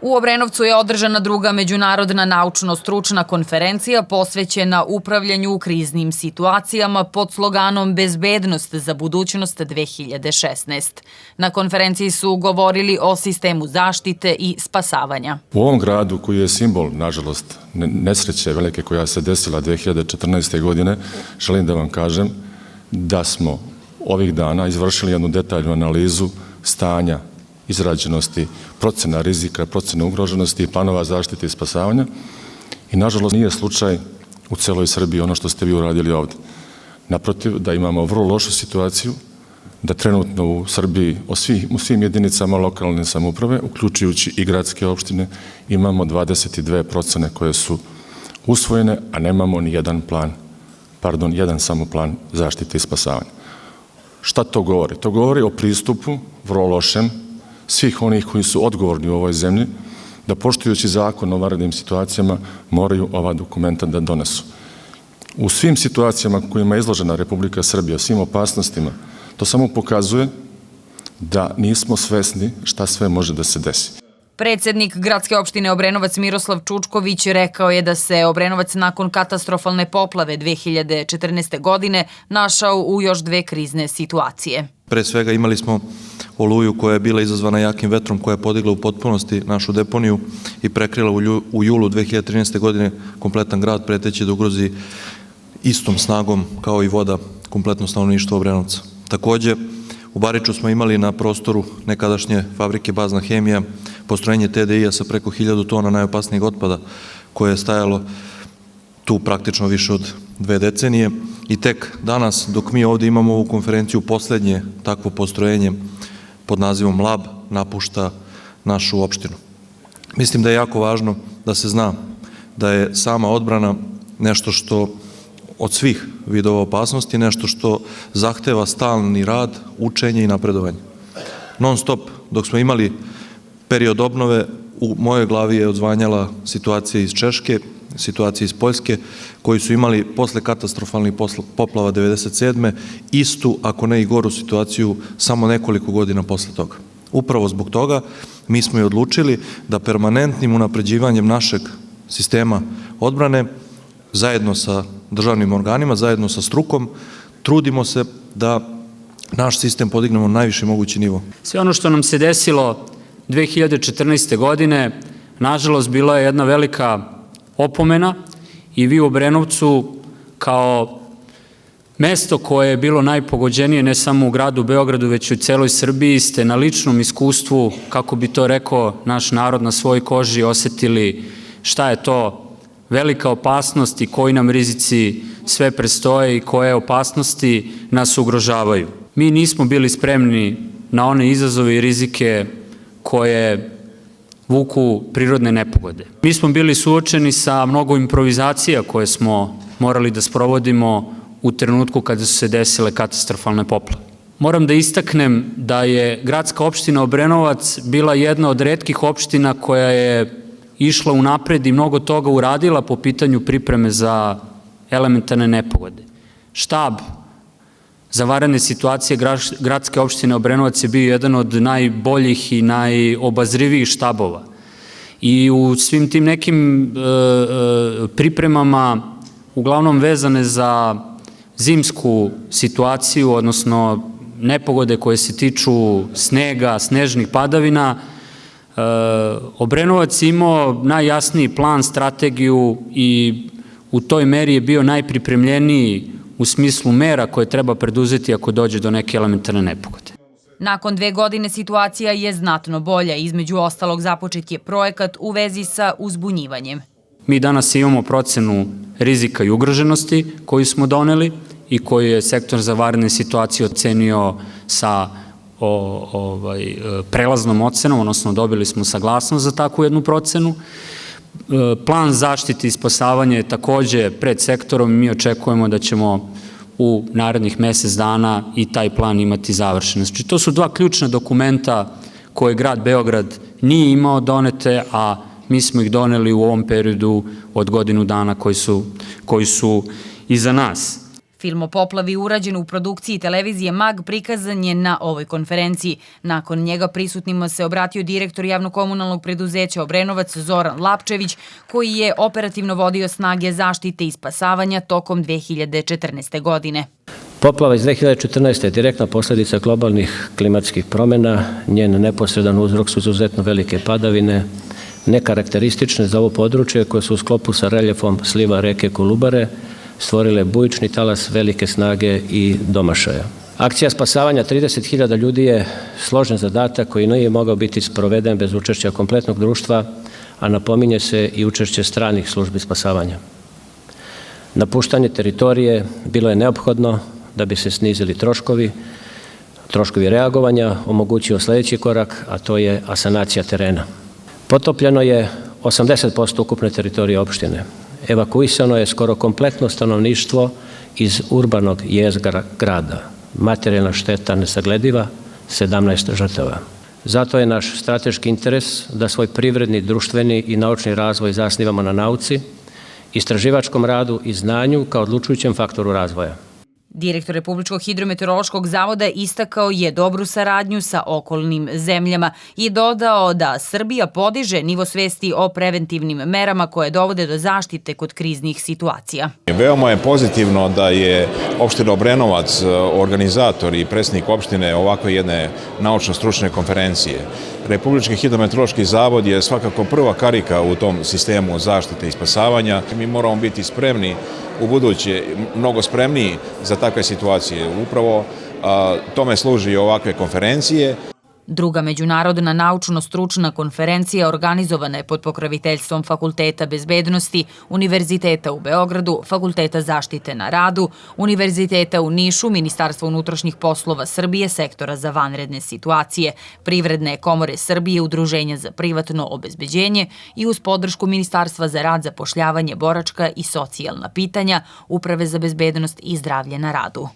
U Obrenovcu je održana druga međunarodna naučno-stručna konferencija posvećena upravljanju u kriznim situacijama pod sloganom Bezbednost za budućnost 2016. Na konferenciji su govorili o sistemu zaštite i spasavanja. U ovom gradu koji je simbol, nažalost, nesreće velike koja se desila 2014. godine, želim da vam kažem da smo ovih dana izvršili jednu detaljnu analizu stanja, izrađenosti, procena rizika, procena ugroženosti i planova zaštite i spasavanja. I nažalost nije slučaj u celoj Srbiji ono što ste vi uradili ovde. Naprotiv, da imamo vrlo lošu situaciju, da trenutno u Srbiji u svim jedinicama lokalne samouprave, uključujući i gradske opštine, imamo 22 procene koje su usvojene, a nemamo ni jedan samo plan zaštite i spasavanja. Šta to govori? To govori o pristupu vrlo lošem svih onih koji su odgovorni u ovoj zemlji, da poštujući zakon o vanrednim situacijama moraju ova dokumenta da donesu. U svim situacijama kojima je izložena Republika Srbija, svim opasnostima, to samo pokazuje da nismo svesni šta sve može da se desi. Predsednik gradske opštine Obrenovac Miroslav Čučković rekao je da se Obrenovac nakon katastrofalne poplave 2014. godine našao u još dve krizne situacije. Pre svega imali smo oluju koja je bila izazvana jakim vetrom, koja je podigla u potpunosti našu deponiju i prekrila u julu 2013. godine kompletan grad, preteći da ugrozi istom snagom kao i voda kompletno stanovništvo Obrenovca. Takođe, u Bariču smo imali na prostoru nekadašnje fabrike Bazna hemija postrojenje TDI-a sa preko 1000 tona najopasnijeg otpada koje je stajalo tu praktično više od 2 decenije i tek danas dok mi ovde imamo ovu konferenciju poslednje takvo postrojenje pod nazivom Lab napušta našu opštinu. Mislim da je jako važno da se zna da je sama odbrana nešto što od svih vidova opasnosti, nešto što zahteva stalni rad, učenje i napredovanje. Non stop, dok smo imali period obnove, u mojoj glavi je odzvanjala situacija iz Češke, situacija iz Poljske, koji su imali posle katastrofalnih poplava 1997. istu, ako ne i goru situaciju, samo nekoliko godina posle toga. Upravo zbog toga mi smo i odlučili da permanentnim unapređivanjem našeg sistema odbrane, zajedno sa državnim organima, zajedno sa strukom, trudimo se da naš sistem podignemo na najviši mogući nivo. Sve ono što nam se desilo 2014. godine, nažalost, bila je jedna velika opomena i vi u Obrenovcu kao mesto koje je bilo najpogođenije ne samo u gradu Beogradu, već i u celoj Srbiji, ste na ličnom iskustvu, kako bi to rekao naš narod, na svojoj koži osetili šta je to velika opasnost i koji nam rizici sve prestoje i koje opasnosti nas ugrožavaju. Mi nismo bili spremni na one izazove i rizike koje vuku prirodne nepogode. Mi smo bili suočeni sa mnogo improvizacija koje smo morali da sprovodimo u trenutku kada su se desile katastrofalne poplave. Moram da istaknem da je gradska opština Obrenovac bila jedna od retkih opština koja je išla unapred i mnogo toga uradila po pitanju pripreme za elementarne nepogode. Štab za vanredne situacije gradske opštine Obrenovac je bio jedan od najboljih i najobazrivijih štabova. I u svim tim nekim pripremama, uglavnom vezane za zimsku situaciju, odnosno nepogode koje se tiču snega, snežnih padavina, Obrenovac je imao najjasniji plan, strategiju i u toj meri je bio najpripremljeniji u smislu mera koje treba preduzeti ako dođe do neke elementarne nepogode. Nakon 2 godine situacija je znatno bolja. Između ostalog započet je projekat u vezi sa uzbunjivanjem. Mi danas imamo procenu rizika i ugroženosti koju smo doneli i koju je sektor za vanredne situacije ocenio sa prelaznom ocenom, odnosno dobili smo saglasnost za takvu jednu procenu. Plan zaštite i spasavanja je takođe pred sektorom i mi očekujemo da ćemo u narednih mesec dana i taj plan imati završen. Znači, to su 2 ključna dokumenta koje grad Beograd nije imao donete, a mi smo ih doneli u ovom periodu od godinu dana koji su iza nas. Film o poplavi urađen u produkciji televizije MAG prikazan je na ovoj konferenciji. Nakon njega prisutnima se obratio direktor javno-komunalnog preduzeća Obrenovac Zoran Lapčević, koji je operativno vodio snage zaštite i spasavanja tokom 2014. godine. Poplava iz 2014. je direktna posljedica globalnih klimatskih promjena. Njen neposredan uzrok su izuzetno velike padavine, nekarakteristične za ovo područje, koje su u sklopu sa reljefom sliva reke Kolubare stvorile bujični talas velike snage i domašaja. Akcija spasavanja 30.000 ljudi je složen zadatak koji nije mogao biti sproveden bez učešća kompletnog društva, a napominje se i učešće stranih službi spasavanja. Napuštanje teritorije bilo je neophodno da bi se snizili troškovi reagovanja, omogućio sljedeći korak, a to je asanacija terena. Potopljeno je 80% ukupne teritorije opštine. Evakuisano je skoro kompletno stanovništvo iz urbanog jezgra grada. Materijalna šteta nesaglediva, 17 žrtava. Zato je naš strateški interes da svoj privredni, društveni i naučni razvoj zasnivamo na nauci, istraživačkom radu i znanju kao odlučujućem faktoru razvoja. Direktor Republičkog hidrometeorološkog zavoda istakao je dobru saradnju sa okolnim zemljama i dodao da Srbija podiže nivo svesti o preventivnim merama koje dovode do zaštite kod kriznih situacija. Veoma je pozitivno da je opština Obrenovac organizator i predsjednik opštine ovakve jedne naučno-stručne konferencije. Republički hidrometeorološki zavod je svakako prva karika u tom sistemu zaštite i spasavanja. Mi moramo biti spremni u buduće, mnogo spremniji za takve situacije. Upravo tome služi ovakve konferencije. Druga međunarodna naučno-stručna konferencija organizovana je pod pokroviteljstvom Fakulteta bezbednosti, Univerziteta u Beogradu, Fakulteta zaštite na radu, Univerziteta u Nišu, Ministarstva unutrašnjih poslova Srbije, Sektora za vanredne situacije, Privredne komore Srbije, Udruženja za privatno obezbeđenje i uz podršku Ministarstva za rad, zapošljavanje, boračka i socijalna pitanja, Uprave za bezbednost i zdravlje na radu.